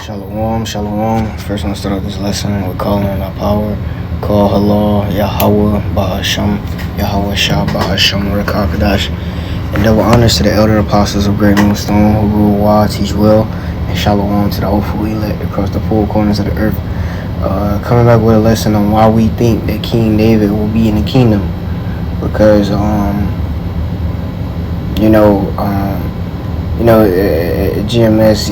Shalom, shalom. First, I'm going to start off this lesson with calling on our power. Call Halal, Yahweh, Bahasham, Yahweh Shah, Bahasham, Rakakadash. And double honors to the elder apostles of Great Moonstone who rule well, teach well, and shalom to the hopeful elect across the four corners of the earth. Coming back with a lesson on why we think that King David will be in the kingdom. Because, GMS,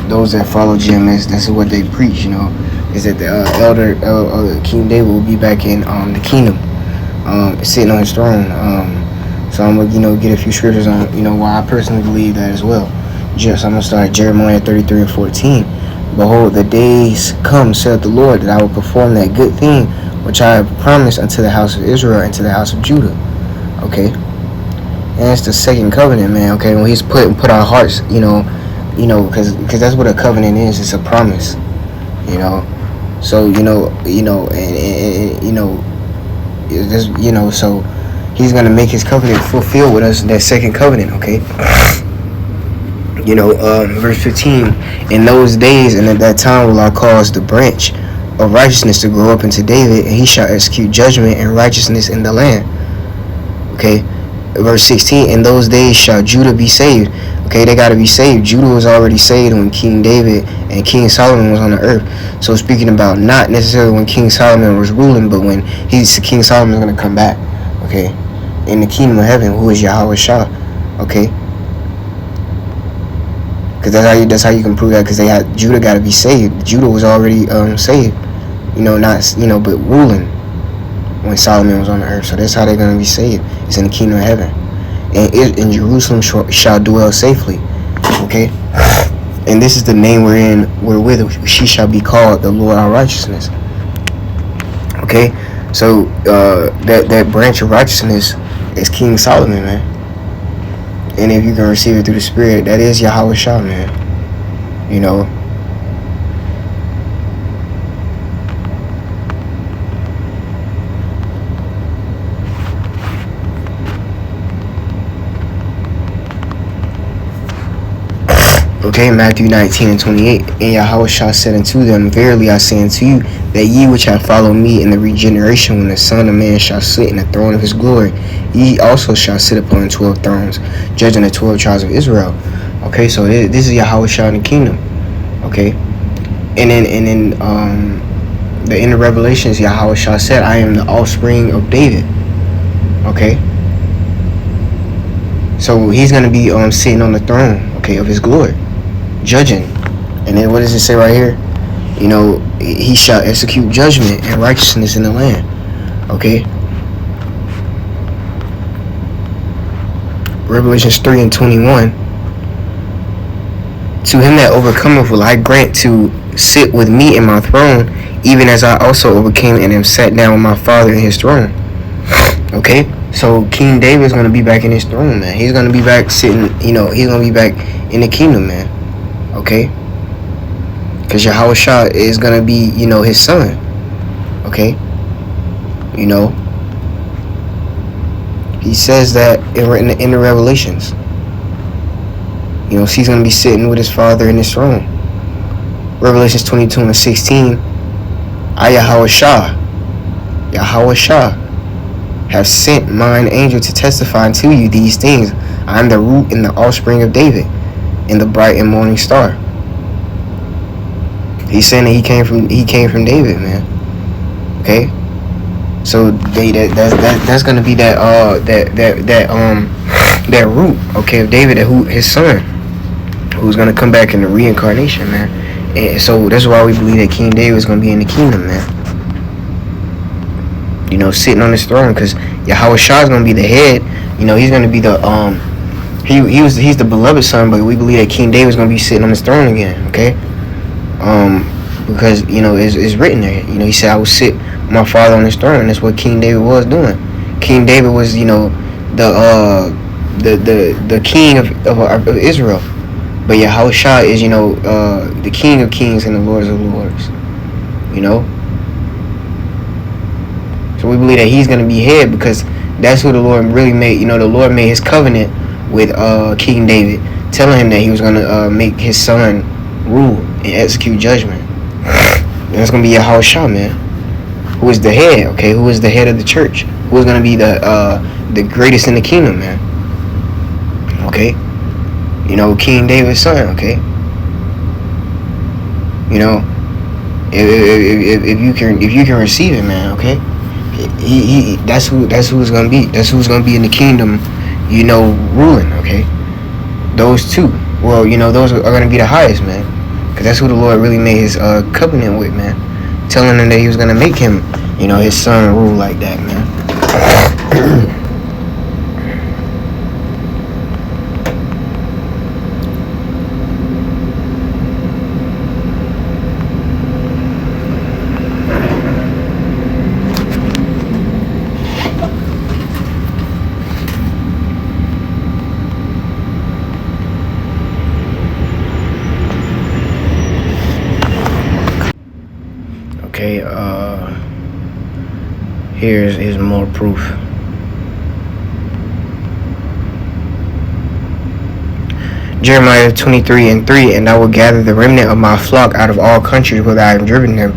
those that follow GMS, that's what they preach, is that the King David will be back in the kingdom, sitting on his throne. So I'm gonna, get a few scriptures on, why I personally believe that as well. So I'm gonna start at Jeremiah 33 and 14. Behold, the days come, saith the Lord, that I will perform that good thing which I have promised unto the house of Israel and to the house of Judah. Okay. And it's the second covenant, man. Okay, when he's put our hearts, because that's what a covenant is. It's a promise, So so he's gonna make his covenant fulfill with us in that second covenant. Okay. Verse 15. In those days and at that time will I cause the branch of righteousness to grow up into David, and he shall execute judgment and righteousness in the land. Okay. Verse 16, in those days shall Judah be saved. Okay, they got to be saved. Judah was already saved when King David and King Solomon was on the earth. So speaking about not necessarily when King Solomon was ruling, but when King Solomon is going to come back, okay, in the kingdom of heaven, who is Yahweh Shah, okay? Because that's how you can prove that, because Judah got to be saved. Judah was already saved, but ruling when Solomon was on the earth. So that's how they're going to be saved. It's in the kingdom of heaven. And in Jerusalem shall dwell safely. Okay? And this is the name wherewith she shall be called the Lord our righteousness. Okay? So that branch of righteousness is King Solomon, man. And if you can receive it through the Spirit, that is Yahweh Shah, man. Okay, Matthew 19 and 28. And Yahweh Shah said unto them, verily I say unto you, that ye which have followed me in the regeneration, when the Son of Man shall sit in the throne of his glory, ye also shall sit upon 12 thrones, judging the 12 tribes of Israel. Okay, so this is Yahweh Shah in the kingdom. Okay, and in the end of Revelations, Yahweh Shah said, I am the offspring of David. Okay, so he's going to be sitting on the throne, okay, of his glory, judging. And then what does it say right here? He shall execute judgment and righteousness in the land. Okay. Revelations 3 and 21. To him that overcometh will I grant to sit with me in my throne, even as I also overcame and am sat down with my Father in his throne. Okay. So King David is going to be back in his throne, man. He's going to be back sitting, he's going to be back in the kingdom, man. Okay? Because Yahweh Shah is going to be, his son. Okay? He says that in the Revelations. He's going to be sitting with his Father in his throne. Revelations 22 and 16. I, Yahweh Shah, have sent mine angel to testify unto you these things. I am the root and the offspring of David, and the bright and morning star. He's saying that he came from David, man. Okay, so that's gonna be that root, okay, of David, his son, who's gonna come back in the reincarnation, man. And so that's why we believe that King David is gonna be in the kingdom, man. Sitting on his throne, because Yahweh Shah is going to be the head. He's going to be the he's the beloved son, but we believe that King David is going to be sitting on his throne again. Okay, because it's written there. He said, I will sit with my Father on his throne. And that's what King David was doing. King David was the king of Israel, but Yahweh Shah is the King of Kings and the Lords of Lords. So we believe that he's going to be head, because that's who the Lord really made. The Lord made his covenant with King David, telling him that he was going to make his son rule and execute judgment. And that's gonna be Yahushua, man, who is the head, okay? Who is the head of the church? Who is gonna be the greatest in the kingdom, man? Okay, you know, King David's son, okay. You know, if you can receive it, man, okay. He that's who it's gonna be. That's who's gonna be in the kingdom, you know, ruling, okay. Those two, well, you know, those are gonna be the highest, man, because that's who the Lord really made his covenant with, man, telling him that he was gonna make him, you know, his son rule like that, man. Okay, here's more proof. Jeremiah 23:3, and I will gather the remnant of my flock out of all countries whither I have driven them,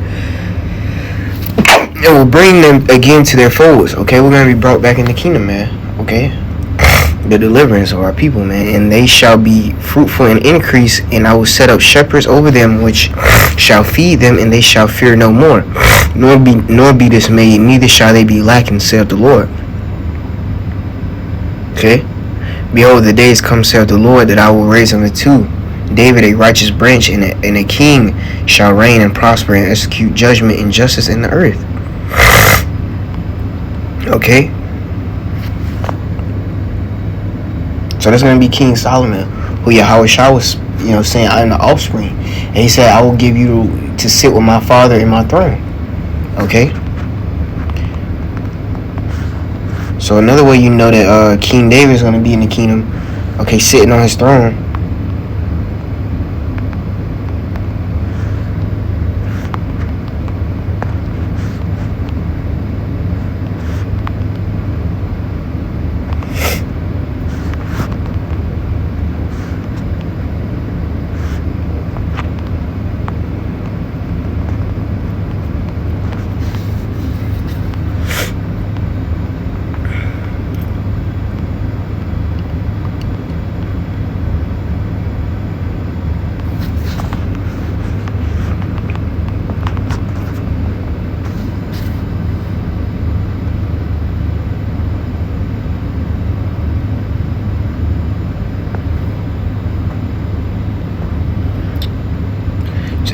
and will bring them again to their folds. Okay, we're gonna be brought back in the kingdom, man. Okay, the deliverance of our people, man, and they shall be fruitful and increase, and I will set up shepherds over them, which shall feed them, and they shall fear no more, nor be dismayed, neither shall they be lacking, saith the Lord. Okay, behold, the days come, saith the Lord, that I will raise unto David a righteous branch, and a king shall reign and prosper and execute judgment and justice in the earth. Okay, so that's going to be King Solomon, who Yahushua was, you know, saying, I am the offspring. And he said, I will give you to sit with my father in my throne. Okay? So another way you know that King David is going to be in the kingdom, okay, sitting on his throne.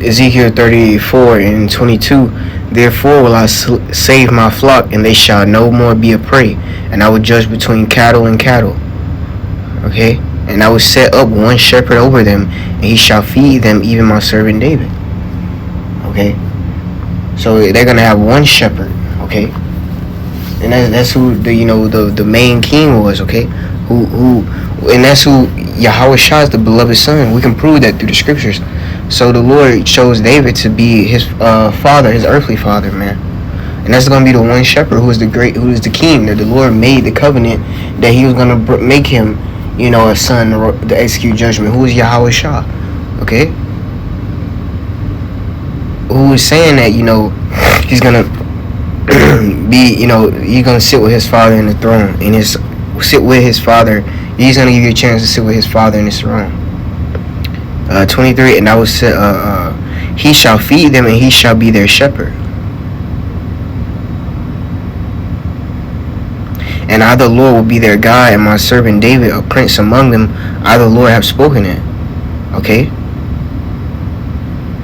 Ezekiel 34:22, therefore will I save my flock, and they shall no more be a prey, and I will judge between cattle and cattle. Okay, and I will set up one shepherd over them, and he shall feed them, even my servant David. Okay, so they're gonna have one shepherd. Okay, and that's who the main king was. Okay, and that's who Yahushua is, the beloved son. We can prove that through the scriptures. So the Lord chose David to be his father, his earthly father, man. And that's going to be the one shepherd who is the king, that the Lord made the covenant that he was going to make him, you know, a son to execute judgment. Who is Yahushua? Okay? Who is saying that, you know, he's going to be, you know, he's going to sit with his father in the throne, and sit with his father. He's going to give you a chance to sit with his father in his throne. 23, and I will say, he shall feed them, and he shall be their shepherd. And I, the Lord, will be their God, and my servant David, a prince among them. I, the Lord, have spoken it. Okay?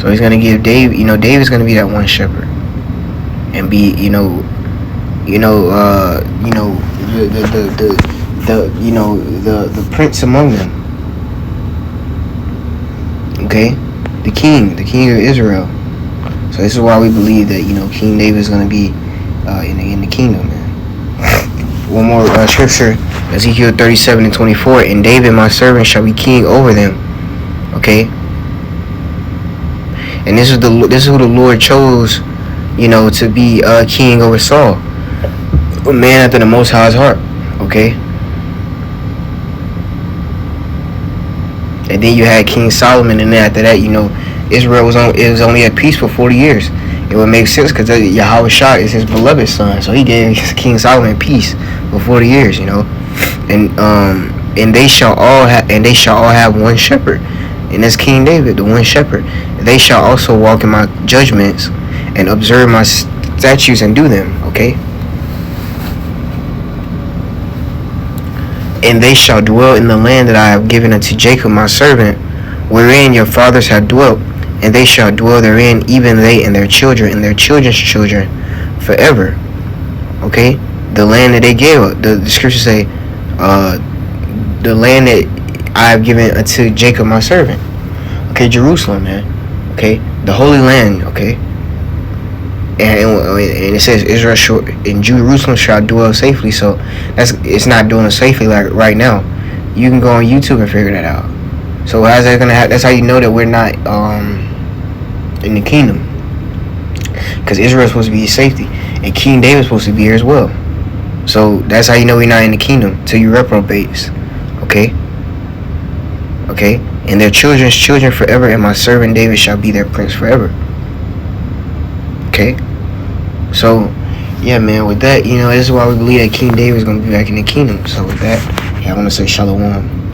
So he's going to give David, you know, David's going to be that one shepherd. And be, the prince among them. Okay, the king of Israel. So this is why we believe that, you know, King David is going to be in the kingdom, man. One more scripture, Ezekiel 37:24. And David, my servant, shall be king over them. Okay, and this is who the Lord chose, you know, to be king over Saul, a man after the Most High's heart. Okay. And then you had King Solomon, and then after that, you know, Israel was only at peace for 40 years. It would make sense because Yahweh Shah is his beloved son, so he gave King Solomon peace for 40 years, and they shall all have one shepherd, and that's King David, the one shepherd. They shall also walk in my judgments and observe my statutes and do them. Okay. And they shall dwell in the land that I have given unto Jacob my servant, wherein your fathers have dwelt, and they shall dwell therein, even they and their children and their children's children, forever. Okay, the land that they gave, the scriptures say, the land that I have given unto Jacob my servant. Okay, Jerusalem, man. Okay, the Holy Land. Okay, and it says Israel in Jerusalem shall dwell safely. So it's not doing it safely like right now. You can go on YouTube and figure that out. So how's that gonna happen? That's how you know that we're not in the kingdom, because Israel's supposed to be safety, and King David's supposed to be here as well. So that's how you know we're not in the kingdom, till you reprobates. Okay. And their children's children forever, and my servant David shall be their prince forever. Okay. So yeah, man, with that, this is why we believe that King David is going to be back in the kingdom. So with that, I want to say shalom.